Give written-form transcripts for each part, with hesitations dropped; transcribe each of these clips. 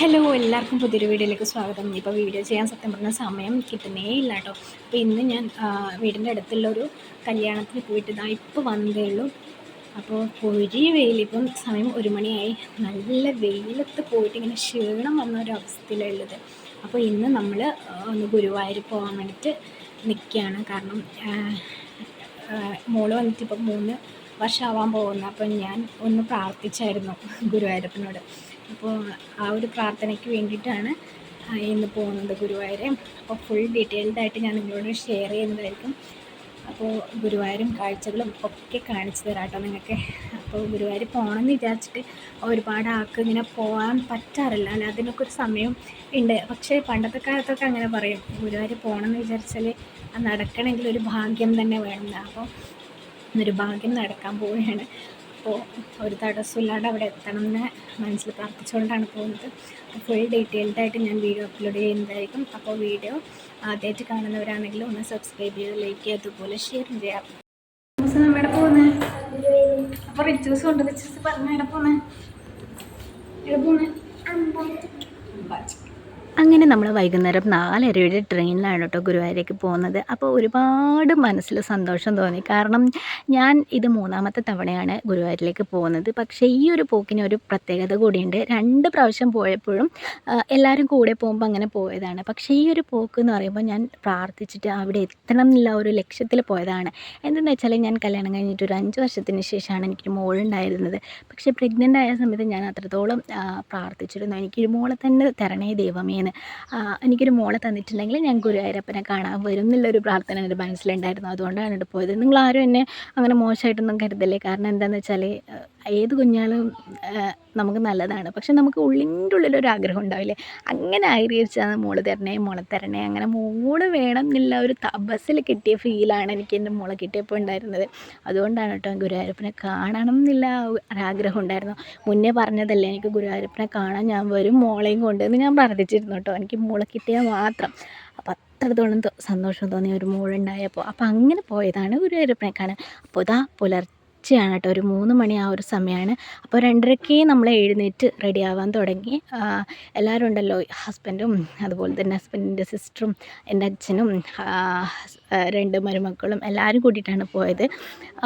Hello, എല്ലാവർക്കും പുതിയൊരു വീഡിയോയിലേക്ക് സ്വാഗതം. ഇപ്പോൾ വീഡിയോ ചെയ്യാൻ സത്യം പറഞ്ഞ സമയം കിട്ടുന്നേ ഇല്ല കേട്ടോ. അപ്പോൾ ഇന്ന് ഞാൻ വീടിൻ്റെ അടുത്തുള്ളൊരു കല്യാണത്തിന് പോയിട്ട് ഇപ്പോൾ വന്നതേ ഉള്ളൂ. അപ്പോൾ പൊരി വെയിൽ, ഇപ്പം സമയം 1 മണിയായി. നല്ല വെയിലത്ത് പോയിട്ട് ഇങ്ങനെ ക്ഷീണം വന്ന ഒരു അവസ്ഥയിലുള്ളത്. അപ്പോൾ ഇന്ന് നമ്മൾ ഒന്ന് ഗുരുവായൂർ പോകാൻ വേണ്ടിയിട്ട് നിൽക്കുകയാണ്. കാരണം മോള് വന്നിട്ട് ഇപ്പം 3 വർഷമാവാൻ പോകുന്നു. അപ്പം ഞാൻ ഒന്ന് പ്രാർത്ഥിച്ചായിരുന്നു ഗുരുവായൂരപ്പനോട്. അപ്പോൾ ആ ഒരു പ്രാർത്ഥനയ്ക്ക് വേണ്ടിയിട്ടാണ് ഇന്ന് പോകുന്നത് ഗുരുവായൂർ. അപ്പോൾ ഫുൾ ഡീറ്റെയിൽഡായിട്ട് ഞാൻ നിങ്ങളോട് ഷെയർ ചെയ്യുന്നതായിരിക്കും. അപ്പോൾ ഗുരുവായൂരും കാഴ്ചകളും ഒക്കെ കാണിച്ചു തരാം കേട്ടോ നിങ്ങൾക്ക്. അപ്പോൾ ഗുരുവായൂർ പോകണമെന്ന് വിചാരിച്ചിട്ട് ഒരുപാട് ആൾക്ക് ഇങ്ങനെ പോകാൻ പറ്റാറില്ല, അല്ല അതിനൊക്കെ ഒരു സമയം ഉണ്ട്. പക്ഷേ പണ്ടത്തെ കാലത്തൊക്കെ അങ്ങനെ പറയും, ഗുരുവായൂർ പോകണമെന്ന് വിചാരിച്ചാൽ അത് നടക്കണമെങ്കിൽ ഒരു ഭാഗ്യം തന്നെ വേണം. അപ്പോൾ ഒരു ഭാഗ്യം നടക്കാൻ പോവുകയാണ്. അപ്പോൾ ഒരു തടസ്സമില്ലാണ്ട് അവിടെ എത്തണം എന്ന് മനസ്സിൽ പ്രാർത്ഥിച്ചുകൊണ്ടാണ് പോകുന്നത്. ഫുൾ ഡീറ്റെയിൽഡായിട്ട് ഞാൻ വീഡിയോ അപ്ലോഡ് ചെയ്യുന്നതായിരിക്കും. അപ്പോൾ വീഡിയോ ആദ്യമായിട്ട് കാണുന്നവരാണെങ്കിലും ഒന്ന് സബ്സ്ക്രൈബ് ചെയ്ത് ലൈക്ക് ചെയ്ത് അതുപോലെ ഷെയർ ചെയ്യാം. നമ്മുടെ പോകുന്നത് അപ്പോൾ റിച്ചൂസ് കൊണ്ട് റിച്ചൂസ് പറഞ്ഞ എവിടെ പോകുന്നത് അങ്ങനെ നമ്മൾ വൈകുന്നേരം 4:30 ട്രെയിനിലാണ് കേട്ടോ ഗുരുവായൂരേക്ക് പോകുന്നത്. അപ്പോൾ ഒരുപാട് മനസ്സിൽ സന്തോഷം തോന്നി. കാരണം ഞാൻ ഇത് 3-ാമത്തെ തവണയാണ് ഗുരുവായൂരിലേക്ക് പോകുന്നത്. പക്ഷേ ഈ ഒരു പോക്കിന് ഒരു പ്രത്യേകത കൂടിയുണ്ട്. 2 പ്രാവശ്യം പോയപ്പോഴും എല്ലാവരും കൂടെ പോകുമ്പോൾ അങ്ങനെ പോയതാണ്. പക്ഷേ ഈ ഒരു പോക്ക് എന്ന് പറയുമ്പോൾ ഞാൻ പ്രാർത്ഥിച്ചിട്ട് അവിടെ എത്തണം എന്നുള്ള ഒരു ലക്ഷ്യത്തിൽ പോയതാണ്. എന്തെന്ന് വെച്ചാൽ ഞാൻ കല്യാണം കഴിഞ്ഞിട്ട് ഒരു 5 വർഷത്തിന് ശേഷമാണ് എനിക്കൊരു മോളുണ്ടായിരുന്നത്. പക്ഷേ പ്രഗ്നൻ്റ് ആയ സമയത്ത് ഞാൻ അത്രത്തോളം പ്രാർത്ഥിച്ചിരുന്നു, എനിക്കൊരു മോളെ തന്നെ തരണേ ദൈവമേന്ന്. എനിക്കൊരു മോളെ തന്നിട്ടുണ്ടെങ്കിൽ ഞാൻ ഗുരുവായൂരപ്പനെ കാണാൻ വരും എന്നുള്ളൊരു പ്രാർത്ഥന എൻ്റെ മനസ്സിലുണ്ടായിരുന്നു. അതുകൊണ്ടാണ് ഇവിടെ പോയത്. നിങ്ങളാരും എന്നെ അങ്ങനെ മോശമായിട്ടൊന്നും കരുതല്ലേ. കാരണം എന്താണെന്ന് വെച്ചാൽ ഏത് കുഞ്ഞാളും നമുക്ക് നല്ലതാണ്. പക്ഷെ നമുക്ക് ഉള്ളിൻ്റെ ഉള്ളിലൊരു ആഗ്രഹം ഉണ്ടാവില്ലേ, അങ്ങനെ ആഗ്രഹിച്ചാണ് മോള് തരണേ മോളെ തരണേ, അങ്ങനെ മോള് വേണം എന്നുള്ള ഒരു തപസ്സിൽ കിട്ടിയ ഫീലാണ് എനിക്ക് എൻ്റെ മോളെ കിട്ടിയപ്പോൾ ഉണ്ടായിരുന്നത്. അതുകൊണ്ടാണ് കേട്ടോ ഗുരുവായൂരപ്പനെ കാണണം എന്നുള്ള ഒരാഗ്രഹം ഉണ്ടായിരുന്നു. മുന്നേ പറഞ്ഞതല്ലേ, എനിക്ക് ഗുരുവായൂരപ്പനെ കാണാൻ ഞാൻ വരും മോളെയും കൊണ്ട് എന്ന് ഞാൻ പ്രാർത്ഥിച്ചിരുന്നു കേട്ടോ. എനിക്ക് മോളെ കിട്ടിയാൽ മാത്രം. അപ്പോൾ അത്രത്തോളം സന്തോഷം തോന്നി ഒരു മോളുണ്ടായപ്പോൾ. അപ്പോൾ അങ്ങനെ പോയതാണ് ഗുരുവായൂരപ്പനെ കാണാൻ. അപ്പോൾ ഇതാ പുലർച്ചെയാണ് കേട്ടോ, ഒരു 3 മണി ആ ഒരു സമയമാണ്. അപ്പോൾ 2:30 നമ്മൾ എഴുന്നേറ്റ് റെഡിയാവാൻ തുടങ്ങി. എല്ലാവരും ഉണ്ടല്ലോ, ഹസ്ബൻഡും അതുപോലെ തന്നെ ഹസ്ബൻഡിൻ്റെ സിസ്റ്ററും എൻ്റെ അച്ഛനും 2 മരുമക്കളും എല്ലാവരും കൂടിയിട്ടാണ് പോയത്.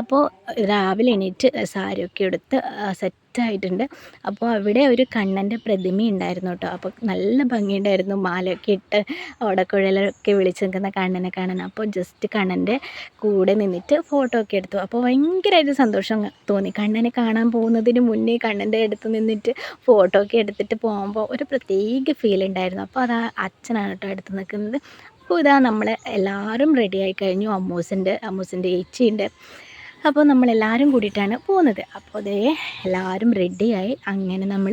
അപ്പോൾ രാവിലെ എണീറ്റ് സാരിയൊക്കെ എടുത്ത് സെറ്റായിട്ടുണ്ട്. അപ്പോൾ അവിടെ ഒരു കണ്ണൻ്റെ പ്രതിമ ഉണ്ടായിരുന്നു കേട്ടോ. അപ്പോൾ നല്ല ഭംഗിയുണ്ടായിരുന്നു, മാലയൊക്കെ ഇട്ട് ഓടക്കുഴലൊക്കെ വിളിച്ച് നിൽക്കുന്ന കണ്ണനെ കാണാൻ. അപ്പോൾ ജസ്റ്റ് കണ്ണൻ്റെ കൂടെ നിന്നിട്ട് ഫോട്ടോ ഒക്കെ എടുത്തു. അപ്പോൾ ഭയങ്കരമായിട്ട് സന്തോഷം തോന്നി. കണ്ണനെ കാണാൻ പോകുന്നതിന് മുന്നേ കണ്ണൻ്റെ അടുത്ത് നിന്നിട്ട് ഫോട്ടോ ഒക്കെ എടുത്തിട്ട് പോകുമ്പോൾ ഒരു പ്രത്യേക ഫീൽ ഉണ്ടായിരുന്നു. അപ്പോൾ അത് അച്ഛനാണ് കേട്ടോ അടുത്ത് നിൽക്കുന്നത്. അപ്പോൾ ഇതാ നമ്മൾ എല്ലാവരും റെഡിയായി കഴിഞ്ഞു. അമ്മൂസിൻ്റെ ഏച്ചിയുണ്ട്. അപ്പോൾ നമ്മളെല്ലാവരും കൂടിയിട്ടാണ് പോകുന്നത്. അപ്പോൾ അതേ എല്ലാവരും റെഡിയായി. അങ്ങനെ നമ്മൾ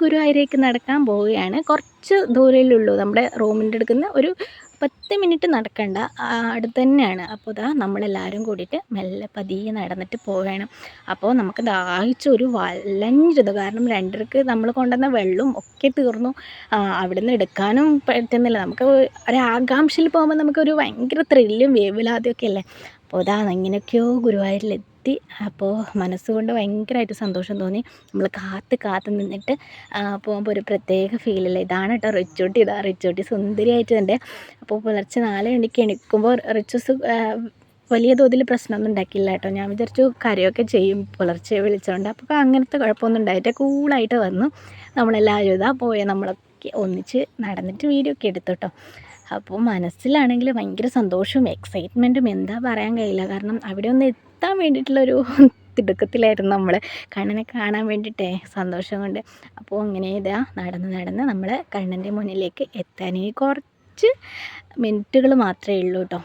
ഗുരുവായൂരേക്ക് നടക്കാൻ പോവുകയാണ്. കുറച്ച് ദൂരമേയുള്ളൂ, നമ്മുടെ റൂമിൻ്റെ അടുക്കുന്ന ഒരു 10 മിനിറ്റ് നടക്കണ്ട, അടുത്ത് തന്നെയാണ്. അപ്പോൾ ഇതാ നമ്മളെല്ലാവരും കൂടിയിട്ട് മെല്ലെ പതിയെ നടന്നിട്ട് പോവുകയാണ്. അപ്പോൾ നമുക്ക് ദാഹിച്ചൊരു വലഞ്ഞിരുന്നു. കാരണം 2:30 നമ്മൾ കൊണ്ടുവന്ന വെള്ളവും ഒക്കെ തീർന്നു. അവിടെ നിന്ന് എടുക്കാനും പറ്റുന്നില്ല. നമുക്ക് ഒരാകാംക്ഷയിൽ പോകുമ്പോൾ നമുക്കൊരു ഭയങ്കര ത്രില്ലും വേവലാതിയൊക്കെ അല്ലേ. അപ്പോൾ ഇതാ എങ്ങനെയൊക്കെയോ ഗുരുവായൂരിലെത്തി. അപ്പോൾ മനസ്സുകൊണ്ട് ഭയങ്കരമായിട്ട് സന്തോഷം തോന്നി. നമ്മൾ കാത്ത് നിന്നിട്ട് പോകുമ്പോൾ ഒരു പ്രത്യേക ഫീലല്ലേ. ഇതാണ് കേട്ടോ റിച്ചൂട്ടി സുന്ദരിയായിട്ടുണ്ട്. അപ്പോൾ പുലർച്ചെ 4 മണിക്ക് എണീക്കുമ്പോൾ റിച്ചൂസ് വലിയ തോതിൽ പ്രശ്നമൊന്നും ഉണ്ടാക്കിയില്ല കേട്ടോ. ഞാൻ വിചാരിച്ചു കരയൊക്കെ ചെയ്യും പുലർച്ചെ വിളിച്ചുകൊണ്ട്. അപ്പോൾ അങ്ങനത്തെ കുഴപ്പമൊന്നും ഉണ്ടായിട്ട് കൂളായിട്ട് വന്നു. നമ്മളെല്ലാവരും ഇതാ നമ്മളൊക്കെ ഒന്നിച്ച് നടന്നിട്ട് വീഡിയോ ഒക്കെ എടുത്തു കേട്ടോ. അപ്പോൾ മനസ്സിലാണെങ്കിൽ ഭയങ്കര സന്തോഷവും എക്സൈറ്റ്മെൻറ്റും എന്താ പറയാൻ കഴിയില്ല. കാരണം അവിടെ ഒന്ന് എത്താൻ വേണ്ടിയിട്ടുള്ളൊരു തിടുക്കത്തിലായിരുന്നു നമ്മൾ, കണ്ണനെ കാണാൻ വേണ്ടിയിട്ടേ സന്തോഷം കൊണ്ട്. അപ്പോൾ അങ്ങനെ ഇതാ നടന്ന് നമ്മൾ കണ്ണൻ്റെ മുന്നിലേക്ക് എത്താൻ ഇനി കുറച്ച് മിനിറ്റുകൾ മാത്രമേ ഉള്ളൂ കേട്ടോ.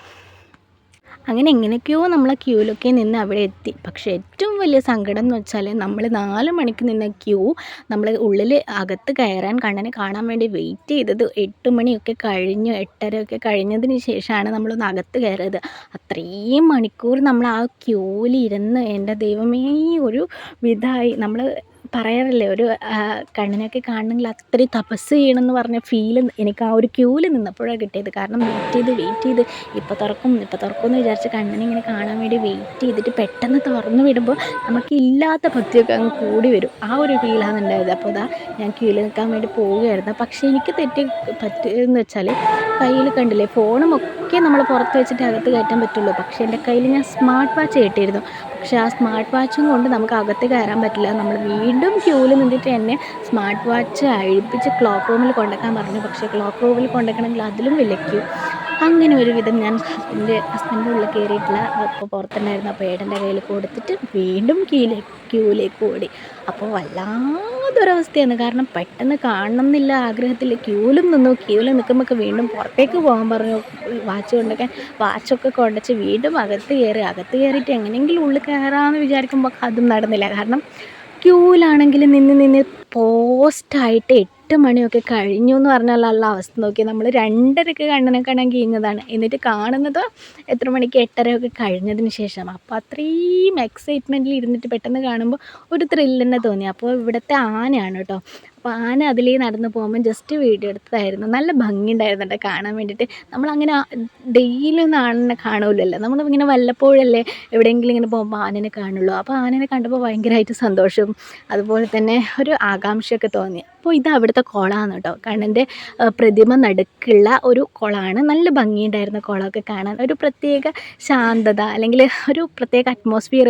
അങ്ങനെ എങ്ങനെയൊക്കെയോ നമ്മൾ ക്യൂവിലൊക്കെ നിന്ന് അവിടെ എത്തി. പക്ഷേ ഏറ്റവും വലിയ സങ്കടം എന്ന് വെച്ചാൽ നമ്മൾ 4 മണിക്ക് നിന്ന ക്യൂ നമ്മൾ ഉള്ളിൽ അകത്ത് കയറാൻ കണ്ണനെ കാണാൻ വേണ്ടി വെയിറ്റ് ചെയ്തത് 8 മണിയൊക്കെ കഴിഞ്ഞു, 8:30 ഒക്കെ കഴിഞ്ഞതിന് ശേഷമാണ് നമ്മളൊന്ന് അകത്ത് കയറിയത്. അത്രയും മണിക്കൂർ നമ്മൾ ആ ക്യൂവിലിരുന്ന് എൻ്റെ ദൈവമേ ഒരു വിധമായി നമ്മൾ പറയാറില്ലേ ഒരു കണ്ണിനൊക്കെ കാണണമെങ്കിൽ അത്രയും തപസ് ചെയ്യണമെന്ന് പറഞ്ഞ ഫീൽ എനിക്ക് ആ ഒരു ക്യൂവിൽ നിന്നപ്പോഴാണ് കിട്ടിയത്. കാരണം വെയിറ്റ് ചെയ്ത് ഇപ്പോൾ തുറക്കും എന്ന് വിചാരിച്ച് കണ്ണിനെ ഇങ്ങനെ കാണാൻ വേണ്ടി വെയിറ്റ് ചെയ്തിട്ട് പെട്ടെന്ന് തുറന്ന് വിടുമ്പോൾ നമുക്ക് ഇല്ലാത്ത ഭക്തിയൊക്കെ അങ്ങ് കൂടി വരും. ആ ഒരു ഫീലാണ് ഉണ്ടായത്. അപ്പോൾ ഇതാ ഞാൻ ക്യൂവിൽ നിൽക്കാൻ വേണ്ടി പോവുകയായിരുന്നു. പക്ഷേ എനിക്ക് പറ്റിയെന്ന് വെച്ചാൽ കയ്യിൽ കണ്ടില്ലേ ഫോണുമൊക്കെ നമ്മൾ പുറത്ത് വെച്ചിട്ട് അകത്ത് കയറ്റാൻ പറ്റുള്ളൂ. പക്ഷേ എൻ്റെ കയ്യിൽ ഞാൻ സ്മാർട്ട് വാച്ച് കെട്ടിയിരുന്നു. പക്ഷേ ആ സ്മാർട്ട് വാച്ചും കൊണ്ട് നമുക്ക് അകത്ത് കയറാൻ പറ്റില്ല. നമ്മൾ വീണ്ടും ക്യൂവിൽ നിന്നിട്ട് എന്നെ സ്മാർട്ട് വാച്ച് അഴിപ്പിച്ച് ക്ലോക്ക് റൂമിൽ കൊണ്ടുവയ്ക്കാൻ പറഞ്ഞു. പക്ഷേ ക്ലോക്ക് റൂമിൽ കൊണ്ടുവയ്ക്കണമെങ്കിൽ അതിലും വലിയ ക്യൂ. അങ്ങനെ ഒരു വിധം ഞാൻ ഹസ്ബൻഡിൻ്റെ ഉള്ളിൽ കയറിയിട്ടില്ല. അപ്പോൾ പുറത്തുണ്ടായിരുന്നു. അപ്പോൾ ഏട്ടൻ്റെ കയ്യിൽ കൊടുത്തിട്ട് വീണ്ടും ക്യൂവിലേക്ക് ഓടി. അപ്പോൾ വല്ലാതൊരവസ്ഥയാണ്. കാരണം പെട്ടെന്ന് കാണണം എന്നില്ല ആഗ്രഹത്തിൽ ക്യൂവിലും നിന്നു. ക്യൂവിൽ നിൽക്കുമ്പോൾ വീണ്ടും പുറത്തേക്ക് പോകാൻ പറഞ്ഞു. വാച്ച് കൊണ്ടുവയ്ക്കാൻ വാച്ചൊക്കെ കൊണ്ടുവച്ച് വീണ്ടും അകത്ത് കയറിയിട്ട് എങ്ങനെയെങ്കിലും ഉള്ളിൽ കയറാമെന്ന് വിചാരിക്കുമ്പോൾ അതും നടന്നില്ല. കാരണം ക്യൂവിലാണെങ്കിൽ നിന്ന് പോസ്റ്റായിട്ട് 8 മണിയൊക്കെ കഴിഞ്ഞു എന്ന് പറഞ്ഞാലുള്ള അവസ്ഥ നോക്കി. നമ്മൾ 2:30 കണ്ണിനെ കാണാൻ കഴിഞ്ഞതാണ്. എന്നിട്ട് കാണുന്നത് എത്ര മണിക്ക് 8:30 കഴിഞ്ഞതിന് ശേഷം. അപ്പോൾ അത്രയും എക്സൈറ്റ്മെൻറ്റിൽ ഇരുന്നിട്ട് പെട്ടെന്ന് കാണുമ്പോൾ ഒരു ത്രില്ല് തന്നെ തോന്നി. അപ്പോൾ ഇവിടുത്തെ ആനയാണ് കേട്ടോ. അപ്പോൾ ആന അതിലേ നടന്ന് പോകുമ്പോൾ ജസ്റ്റ് വീഡിയോ എടുത്തതായിരുന്നു. നല്ല ഭംഗിയുണ്ടായിരുന്നു കേട്ടോ കാണാൻ വേണ്ടിയിട്ട്. നമ്മളങ്ങനെ ഡെയിലി ഒന്നും ആനനെ കാണൂലല്ലോ. നമ്മളിങ്ങനെ വല്ലപ്പോഴല്ലേ എവിടെയെങ്കിലും ഇങ്ങനെ പോകുമ്പോൾ ആനനെ കാണുള്ളൂ. അപ്പോൾ ആനനെ കണ്ടപ്പോൾ ഭയങ്കരമായിട്ട് സന്തോഷവും അതുപോലെ തന്നെ ഒരു ആകാംക്ഷയൊക്കെ തോന്നി. അപ്പോൾ ഇത് അവിടുത്തെ കുളമാണ് കേട്ടോ. കണ്ണൻ്റെ പ്രതിമ നടുക്കുള്ള ഒരു കുളമാണ്. നല്ല ഭംഗിയുണ്ടായിരുന്നു കുളമൊക്കെ കാണാൻ. ഒരു പ്രത്യേക ശാന്തത അല്ലെങ്കിൽ ഒരു പ്രത്യേക അറ്റ്മോസ്ഫിയർ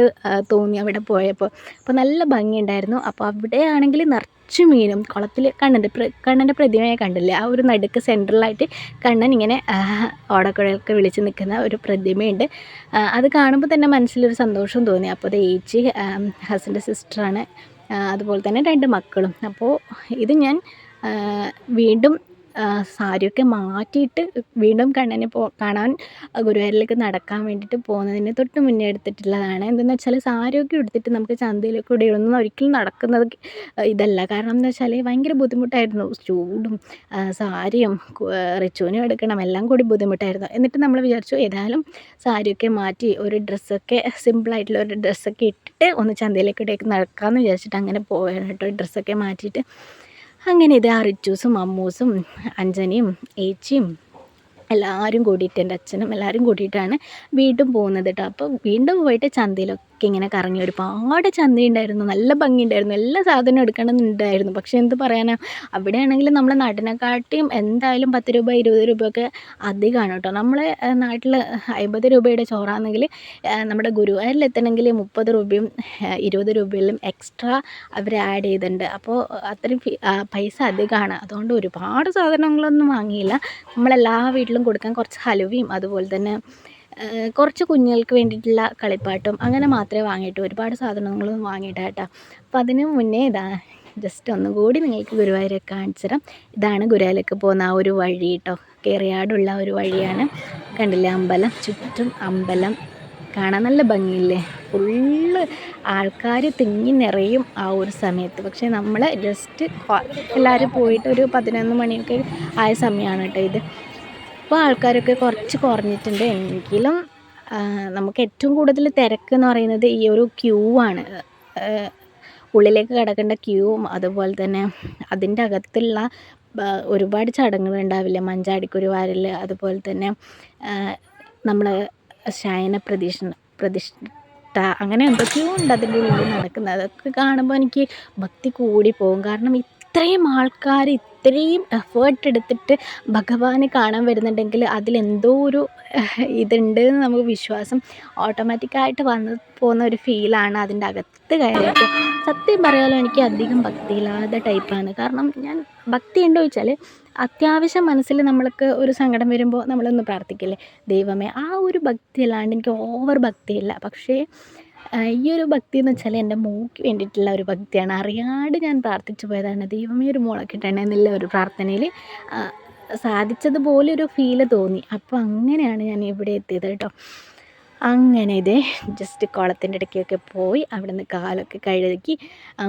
തോന്നി അവിടെ പോയപ്പോൾ. അപ്പോൾ നല്ല ഭംഗിയുണ്ടായിരുന്നു. അപ്പോൾ അവിടെയാണെങ്കിൽ നിറച്ച് മീനും കുളത്തിൽ കണ്ണൻ്റെ പ്രതിമയെ കണ്ടില്ലേ, ആ ഒരു നടുക്ക് സെൻട്രലായിട്ട് കണ്ണൻ ഇങ്ങനെ ഓടക്കുഴലൊക്കെ വിളിച്ച് നിൽക്കുന്ന ഒരു പ്രതിമയുണ്ട്. അത് കാണുമ്പോൾ തന്നെ മനസ്സിലൊരു സന്തോഷം തോന്നി. അപ്പോൾ അത് ഏച്ചി ഹസ്ബൻഡിൻ്റെ സിസ്റ്ററാണ്, അതുപോലെ തന്നെ 2 മക്കളും. അപ്പോൾ ഇത് ഞാൻ വീണ്ടും സാരിയൊക്കെ മാറ്റിയിട്ട് വീണ്ടും കണ്ണനെ കാണാൻ ഗുരുവായൂരിലേക്ക് നടക്കാൻ വേണ്ടിയിട്ട് പോകുന്നതിന് തൊട്ട് മുന്നേ എടുത്തിട്ടുള്ളതാണ്. എന്തെന്ന് വെച്ചാൽ സാരിയൊക്കെ എടുത്തിട്ട് നമുക്ക് ചന്തയിൽ കൂടെ ഒന്നും ഒരിക്കലും നടക്കുന്നത് ഇതല്ല. കാരണം എന്താ വെച്ചാൽ ഭയങ്കര ബുദ്ധിമുട്ടായിരുന്നു. ചൂടും സാരിയും റിച്ചുവിനും എടുക്കണം, എല്ലാം കൂടി ബുദ്ധിമുട്ടായിരുന്നു. എന്നിട്ട് നമ്മൾ വിചാരിച്ചു ഏതായാലും സാരിയൊക്കെ മാറ്റി ഒരു ഡ്രസ്സൊക്കെ സിമ്പിളായിട്ടുള്ള ഒരു ഡ്രസ്സൊക്കെ ഇട്ടിട്ട് ഒന്ന് ചന്തയിലേക്കിടേക്ക് നടക്കാമെന്ന് വിചാരിച്ചിട്ട് അങ്ങനെ പോവുകയാണ് കേട്ടോ. ഡ്രസ്സൊക്കെ മാറ്റിയിട്ട് അങ്ങനെ ഇത് റിച്ചൂസും അമ്മൂസും അഞ്ജനിയും ഏച്ചിയും എല്ലാവരും കൂടിയിട്ട് എൻ്റെ അച്ഛനും എല്ലാവരും കൂടിയിട്ടാണ് വീണ്ടും പോകുന്നത് കേട്ടോ. അപ്പോൾ വീണ്ടും പോയിട്ട് ചന്തയിലൊക്കെ ഇങ്ങനെ കറങ്ങി. ഒരുപാട് ചന്തയുണ്ടായിരുന്നു, നല്ല ഭംഗിയുണ്ടായിരുന്നു, എല്ലാ സാധനവും എടുക്കണമെന്നുണ്ടായിരുന്നു. പക്ഷേ എന്ത് പറയാനാ, അവിടെയാണെങ്കിൽ നമ്മുടെ നാട്ടിനെക്കാട്ടിയും എന്തായാലും 10 രൂപ 20 രൂപയൊക്കെ അധികമാണ് കേട്ടോ. നമ്മളെ നാട്ടിൽ 50 രൂപയുടെ ചോറാണെങ്കിൽ നമ്മുടെ ഗുരുവായൂരിലെത്തണമെങ്കിൽ 30 രൂപയും 20 രൂപയിലും എക്സ്ട്രാ അവർ ആഡ് ചെയ്തിട്ടുണ്ട്. അപ്പോൾ അത്രയും പൈസ അധികമാണ്. അതുകൊണ്ട് ഒരുപാട് സാധനങ്ങളൊന്നും വാങ്ങിയില്ല. നമ്മളെല്ലാ വീട്ടിലും കൊടുക്കാൻ കുറച്ച് ഹലുവയും അതുപോലെ തന്നെ കുറച്ച് കുഞ്ഞുങ്ങൾക്ക് വേണ്ടിയിട്ടുള്ള കളിപ്പാട്ടും അങ്ങനെ മാത്രമേ വാങ്ങിയിട്ടു. ഒരുപാട് സാധനങ്ങളൊന്നും വാങ്ങിയിട്ടാ കേട്ടോ. അപ്പോൾ അതിന് മുന്നേ ഇതാ ജസ്റ്റ് ഒന്നുകൂടി നിങ്ങൾക്ക് ഗുരുവായൂരെ കാണിച്ചു തരാം. ഇതാണ് ഗുരുവായൂരിലേക്ക് പോകുന്ന ആ ഒരു വഴി കേട്ടോ. കേറിയാടുള്ള ഒരു വഴിയാണ്. കണ്ടില്ലേ അമ്പലം, ചുറ്റും അമ്പലം കാണാൻ നല്ല ഭംഗിയില്ലേ. ഫുള്ള് ആൾക്കാർ തിങ്ങി നിറയും ആ ഒരു സമയത്ത്. പക്ഷേ നമ്മൾ ജസ്റ്റ് എല്ലാവരും പോയിട്ട് ഒരു 11 മണിയൊക്കെ ആയ സമയമാണ് കേട്ടോ ഇത്. ഇപ്പോൾ ആൾക്കാരൊക്കെ കുറച്ച് കുറഞ്ഞിട്ടുണ്ട്. എങ്കിലും നമുക്ക് ഏറ്റവും കൂടുതൽ തിരക്ക് എന്ന് പറയുന്നത് ഈ ഒരു ക്യൂ ആണ്. ഉള്ളിലേക്ക് കിടക്കേണ്ട ക്യൂവും അതുപോലെ തന്നെ അതിൻ്റെ അകത്തുള്ള ഒരുപാട് ചടങ്ങുകൾ ഉണ്ടാവില്ലേ, മഞ്ചാടിക്കുരു വാരൽ, അതുപോലെ തന്നെ നമ്മൾ ശയന പ്രതിഷ്ഠ അങ്ങനെ എന്തൊക്കെയോ ഉണ്ട് അതിൻ്റെ ഉള്ളിൽ നടക്കുന്നത്. അതൊക്കെ കാണുമ്പോൾ എനിക്ക് ഭക്തി കൂടി പോകും. കാരണം ഇത്രയും ആൾക്കാർ ഇത്രയും എഫേർട്ട് എടുത്തിട്ട് ഭഗവാനെ കാണാൻ വരുന്നുണ്ടെങ്കിൽ അതിലെന്തോ ഒരു ഇതുണ്ട് എന്ന് നമുക്ക് വിശ്വാസം ഓട്ടോമാറ്റിക്കായിട്ട് വന്ന് പോകുന്ന ഒരു ഫീലാണ് അതിൻ്റെ അകത്ത് കയറിയപ്പോൾ. സത്യം പറയാലോ, എനിക്ക് അധികം ഭക്തിയില്ലാത്ത ടൈപ്പാണ്. കാരണം ഞാൻ ഭക്തി ഉണ്ടോ ചോദിച്ചാൽ അത്യാവശ്യം മനസ്സിൽ നമ്മൾക്ക് ഒരു സങ്കടം വരുമ്പോൾ നമ്മളൊന്ന് പ്രാർത്ഥിക്കില്ലേ, ദൈവമേ, ആ ഒരു ഭക്തി അല്ലാണ്ട് എനിക്ക് ഓവർ ഭക്തിയില്ല. പക്ഷേ ഈ ഒരു ഭക്തി എന്ന് വെച്ചാൽ എൻ്റെ മോൾക്ക് വേണ്ടിയിട്ടുള്ള ഒരു ഭക്തിയാണ്. അറിയാണ്ട് ഞാൻ പ്രാർത്ഥിച്ചു പോയതാണ്, ദൈവമേ ഒരു മോളെ കിട്ടണേ എന്നുള്ള ഒരു പ്രാർത്ഥനയിൽ സാധിച്ചതുപോലെ ഒരു ഫീല് തോന്നി. അപ്പോൾ അങ്ങനെയാണ് ഞാൻ ഇവിടെ എത്തിയത് കേട്ടോ. അങ്ങനെ ഇതേ ജസ്റ്റ് കുളത്തിൻ്റെ ഇടയ്ക്കൊക്കെ പോയി അവിടെ നിന്ന് കാലൊക്കെ കഴുകി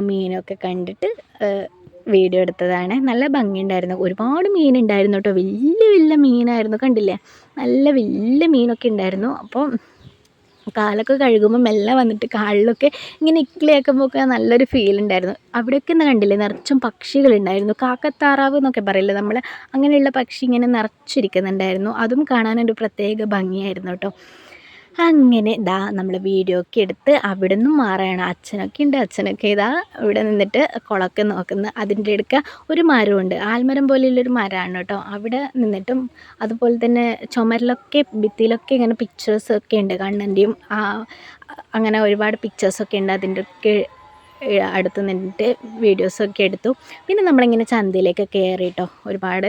മീനൊക്കെ കണ്ടിട്ട് വീഡിയോ എടുത്തതാണ്. നല്ല ഭംഗിയുണ്ടായിരുന്നു. ഒരുപാട് മീനുണ്ടായിരുന്നു കേട്ടോ. വലിയ വലിയ മീനായിരുന്നു, കണ്ടില്ലേ, നല്ല വലിയ മീനൊക്കെ ഉണ്ടായിരുന്നു. അപ്പോൾ കാലൊക്കെ കഴുകുമ്പോൾ മെല്ലെ വന്നിട്ട് കാലിലൊക്കെ ഇങ്ങനെ ഇക്കിളിയാക്കുമ്പോഴൊക്കെ നല്ലൊരു ഫീൽ ഉണ്ടായിരുന്നു. അവിടെയൊക്കെ ഇന്ന് കണ്ടില്ലേ നിറച്ചും പക്ഷികളുണ്ടായിരുന്നു. കാക്കത്താറാവ് എന്നൊക്കെ പറയില്ലേ നമ്മൾ, അങ്ങനെയുള്ള പക്ഷി ഇങ്ങനെ നിറച്ചിരിക്കുന്നുണ്ടായിരുന്നു. അതും കാണാനൊരു പ്രത്യേക ഭംഗിയായിരുന്നു കേട്ടോ. അങ്ങനെ ദാ നമ്മൾ വീഡിയോ ഒക്കെ എടുത്ത് അവിടെ നിന്നും മാറുകയാണ്. അച്ഛനൊക്കെ ഉണ്ട്. അച്ഛനൊക്കെ ഇതാ ഇവിടെ നിന്നിട്ട് കുളമൊക്കെ നോക്കുന്നു. അതിൻ്റെ അടുക്ക ഒരു മരമുണ്ട്, ആൽമരം പോലെയുള്ളൊരു മരമാണ് കേട്ടോ. അവിടെ നിന്നിട്ടും അതുപോലെ തന്നെ ചുമരിലൊക്കെ ഭിത്തിയിലൊക്കെ ഇങ്ങനെ പിക്ചേഴ്സൊക്കെ ഉണ്ട്, കണ്ണൻ്റെയും അങ്ങനെ ഒരുപാട് പിക്ചേഴ്സൊക്കെ ഉണ്ട്. അതിൻ്റെ ഒക്കെ അടുത്ത് നിന്നിട്ട് വീഡിയോസൊക്കെ എടുത്തു. പിന്നെ നമ്മളിങ്ങനെ ചന്തയിലേക്ക് കയറി കേട്ടോ. ഒരുപാട്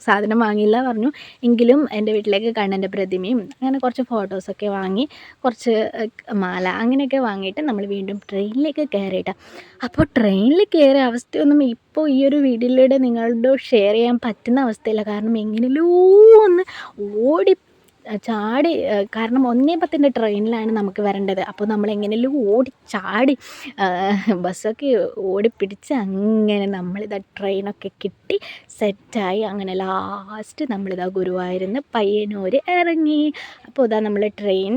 സാധനം വാങ്ങിയില്ല പറഞ്ഞു, എങ്കിലും എൻ്റെ വീട്ടിലേക്ക് കണ്ണൻ്റെ പ്രതിമയും അങ്ങനെ കുറച്ച് ഫോട്ടോസൊക്കെ വാങ്ങി, കുറച്ച് മാല അങ്ങനെയൊക്കെ വാങ്ങിയിട്ട് നമ്മൾ വീണ്ടും ട്രെയിനിലേക്ക് കയറിയിട്ടാ. അപ്പോൾ ട്രെയിനിൽ കയറിയ അവസ്ഥയൊന്നും ഇപ്പോൾ ഈ ഒരു വീഡിയോയിലൂടെ നിങ്ങളോട് ഷെയർ ചെയ്യാൻ പറ്റുന്ന അവസ്ഥയില്ല. കാരണം എങ്ങനെയല്ലോ ഒന്ന് ഓടി ചാടി, കാരണം 1:10 ട്രെയിനിലാണ് നമുക്ക് വരേണ്ടത്. അപ്പോൾ നമ്മൾ എങ്ങനെയല്ലോ ഓടി ചാടി ബസ്സൊക്കെ ഓടിപ്പിടിച്ച് അങ്ങനെ നമ്മളിതാ ട്രെയിനൊക്കെ കിട്ടി സെറ്റായി. അങ്ങനെ ലാസ്റ്റ് നമ്മളിതാ ഗുരുവായൂരിൽ പയ്യന്നൂർ ഇറങ്ങി. അപ്പോൾ ഇതാ നമ്മൾ ട്രെയിൻ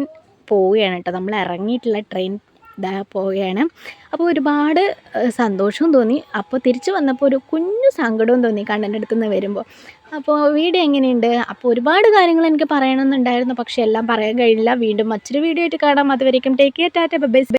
പോവുകയാണ് കേട്ടോ. നമ്മൾ ഇറങ്ങിയിട്ടുള്ള ട്രെയിൻ ഇതാ പോവുകയാണ്. അപ്പോൾ ഒരുപാട് സന്തോഷവും തോന്നി. അപ്പോൾ തിരിച്ച് വന്നപ്പോൾ ഒരു കുഞ്ഞു സങ്കടവും തോന്നി കണ്ണൻ്റെ അടുത്ത് നിന്ന് വരുമ്പോൾ. അപ്പോൾ വീഡിയോ എങ്ങനെയുണ്ട്? അപ്പോൾ ഒരുപാട് കാര്യങ്ങൾ എനിക്ക് പറയണമെന്നുണ്ടായിരുന്നു, പക്ഷേ എല്ലാം പറയാൻ കഴിയില്ല. വീണ്ടും മറ്റൊരു വീഡിയോ ആയിട്ട് കാണാം. അതുവരേക്കും take care, Tata, bye bye.